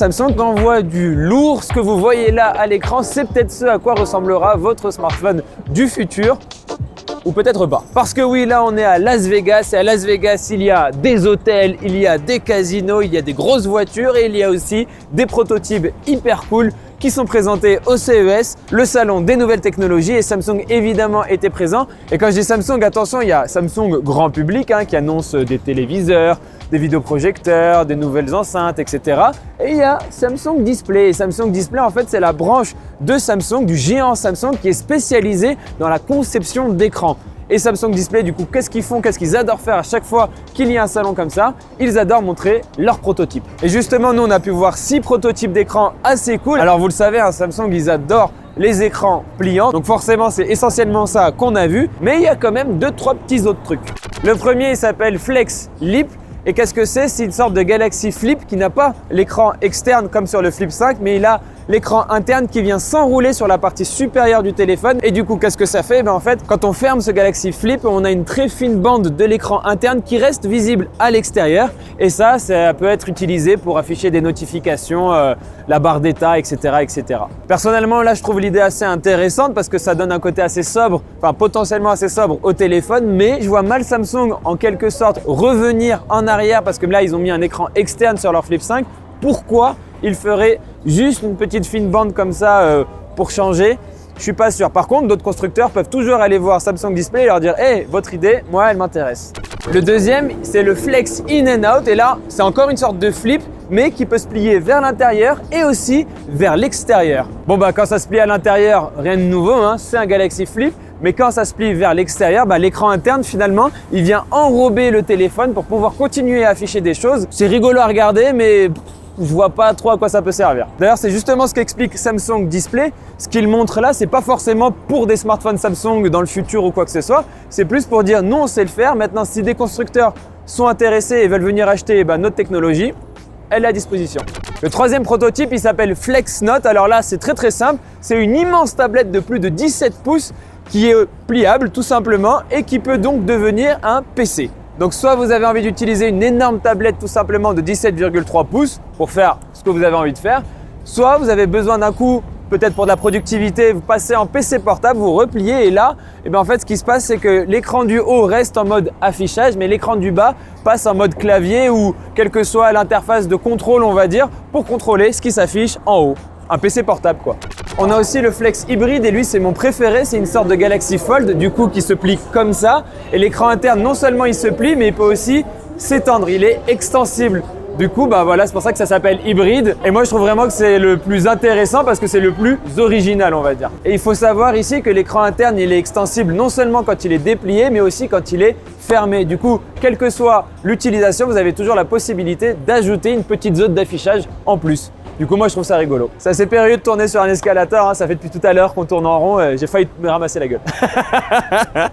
Samsung, quand on voit du lourd, ce que vous voyez là à l'écran, c'est peut-être ce à quoi ressemblera votre smartphone du futur. Ou peut-être pas. Parce que oui, là on est à Las Vegas et à Las Vegas il y a des hôtels, il y a des casinos, il y a des grosses voitures et il y a aussi des prototypes hyper cool qui sont présentés au CES, le salon des nouvelles technologies, et Samsung évidemment était présent. Et quand je dis Samsung, attention, il y a Samsung grand public qui annonce des téléviseurs, des vidéoprojecteurs, des nouvelles enceintes, etc. Et il y a Samsung Display. Et Samsung Display, en fait, c'est la branche de Samsung, du géant Samsung, qui est spécialisée dans la conception d'écran. Et Samsung Display, du coup, qu'est-ce qu'ils font? Qu'est-ce qu'ils adorent faire à chaque fois qu'il y a un salon comme ça? Ils adorent montrer leurs prototypes. Et justement, nous, on a pu voir 6 prototypes d'écran assez cool. Alors, vous le savez, Samsung, ils adorent les écrans pliants. Donc forcément, c'est essentiellement ça qu'on a vu. Mais il y a quand même 2-3 petits autres trucs. Le premier, il s'appelle Flex Lip. Et qu'est-ce que c'est? C'est une sorte de Galaxy Flip qui n'a pas l'écran externe comme sur le Flip 5, mais il a l'écran interne qui vient s'enrouler sur la partie supérieure du téléphone. Et du coup, qu'est-ce que ça fait? En fait, quand on ferme ce Galaxy Flip, on a une très fine bande de l'écran interne qui reste visible à l'extérieur. Et ça peut être utilisé pour afficher des notifications, la barre d'état, etc., etc. Personnellement, là, je trouve l'idée assez intéressante parce que ça donne un côté assez sobre, enfin potentiellement assez sobre au téléphone. Mais je vois mal Samsung, en quelque sorte, revenir en arrière parce que là, ils ont mis un écran externe sur leur Flip 5. Pourquoi ils feraient juste une petite fine bande comme ça pour changer? Je suis pas sûr. Par contre, d'autres constructeurs peuvent toujours aller voir Samsung Display et leur dire « Hey, votre idée, moi, elle m'intéresse ». Le deuxième, c'est le Flex In and Out. Et là, c'est encore une sorte de flip, mais qui peut se plier vers l'intérieur et aussi vers l'extérieur. Bon, quand ça se plie à l'intérieur, rien de nouveau, c'est un Galaxy Flip. Mais quand ça se plie vers l'extérieur, l'écran interne, finalement, il vient enrober le téléphone pour pouvoir continuer à afficher des choses. C'est rigolo à regarder, mais je vois pas trop à quoi ça peut servir. D'ailleurs, c'est justement ce qu'explique Samsung Display. Ce qu'il montre là, c'est pas forcément pour des smartphones Samsung dans le futur ou quoi que ce soit. C'est plus pour dire, nous, on sait le faire. Maintenant, si des constructeurs sont intéressés et veulent venir acheter notre technologie, elle est à disposition. Le troisième prototype, il s'appelle Flex Note. Alors là, c'est très simple. C'est une immense tablette de plus de 17 pouces qui est pliable tout simplement et qui peut donc devenir un PC. Donc soit vous avez envie d'utiliser une énorme tablette tout simplement de 17,3 pouces pour faire ce que vous avez envie de faire, soit vous avez besoin d'un coup, peut-être pour de la productivité, vous passez en PC portable, vous repliez et là, en fait ce qui se passe c'est que l'écran du haut reste en mode affichage mais l'écran du bas passe en mode clavier ou quelle que soit l'interface de contrôle on va dire pour contrôler ce qui s'affiche en haut. Un PC portable quoi. On a aussi le Flex hybride et lui c'est mon préféré, c'est une sorte de Galaxy Fold du coup qui se plie comme ça et l'écran interne non seulement il se plie mais il peut aussi s'étendre, il est extensible. Du coup voilà, c'est pour ça que ça s'appelle hybride et moi je trouve vraiment que c'est le plus intéressant parce que c'est le plus original on va dire. Et il faut savoir ici que l'écran interne il est extensible non seulement quand il est déplié mais aussi quand il est fermé. Du coup, quelle que soit l'utilisation, vous avez toujours la possibilité d'ajouter une petite zone d'affichage en plus. Du coup, moi, je trouve ça rigolo. C'est assez périlleux de tourner sur un escalator. Ça fait depuis tout à l'heure qu'on tourne en rond. J'ai failli me ramasser la gueule.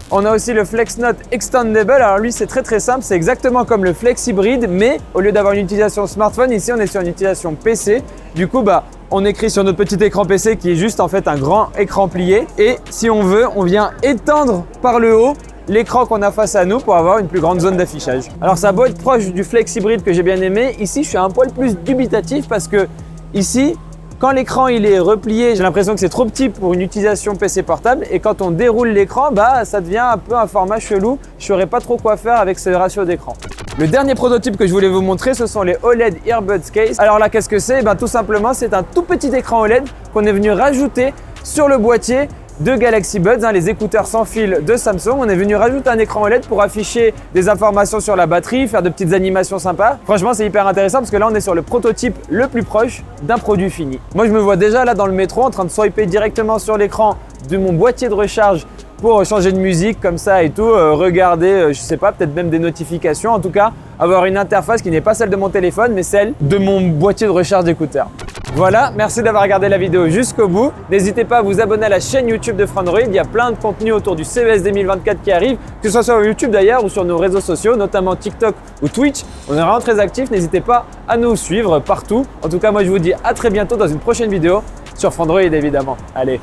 On a aussi le Flex Note Extendable. Alors lui, c'est très simple. C'est exactement comme le Flex hybride, mais au lieu d'avoir une utilisation smartphone, ici, on est sur une utilisation PC. Du coup, on écrit sur notre petit écran PC qui est juste en fait un grand écran plié. Et si on veut, on vient étendre par le haut l'écran qu'on a face à nous pour avoir une plus grande zone d'affichage. Alors ça a beau être proche du Flex hybride que j'ai bien aimé, ici je suis un poil plus dubitatif parce que ici, quand l'écran il est replié, j'ai l'impression que c'est trop petit pour une utilisation PC portable et quand on déroule l'écran, ça devient un peu un format chelou. Je ne saurais pas trop quoi faire avec ce ratio d'écran. Le dernier prototype que je voulais vous montrer, ce sont les OLED Earbuds Case. Alors là, qu'est-ce que c'est? Tout simplement, c'est un tout petit écran OLED qu'on est venu rajouter sur le boîtier de Galaxy Buds, les écouteurs sans fil de Samsung. On est venu rajouter un écran OLED pour afficher des informations sur la batterie, faire de petites animations sympas. Franchement, c'est hyper intéressant parce que là, on est sur le prototype le plus proche d'un produit fini. Moi, je me vois déjà là dans le métro en train de swiper directement sur l'écran de mon boîtier de recharge pour changer de musique comme ça et tout, regarder, je sais pas, peut-être même des notifications. En tout cas, avoir une interface qui n'est pas celle de mon téléphone, mais celle de mon boîtier de recharge d'écouteurs. Voilà, merci d'avoir regardé la vidéo jusqu'au bout. N'hésitez pas à vous abonner à la chaîne YouTube de Frandroid. Il y a plein de contenus autour du CES 2024 qui arrive, que ce soit sur YouTube d'ailleurs ou sur nos réseaux sociaux, notamment TikTok ou Twitch. On est vraiment très actifs, n'hésitez pas à nous suivre partout. En tout cas, moi je vous dis à très bientôt dans une prochaine vidéo sur Frandroid évidemment. Allez.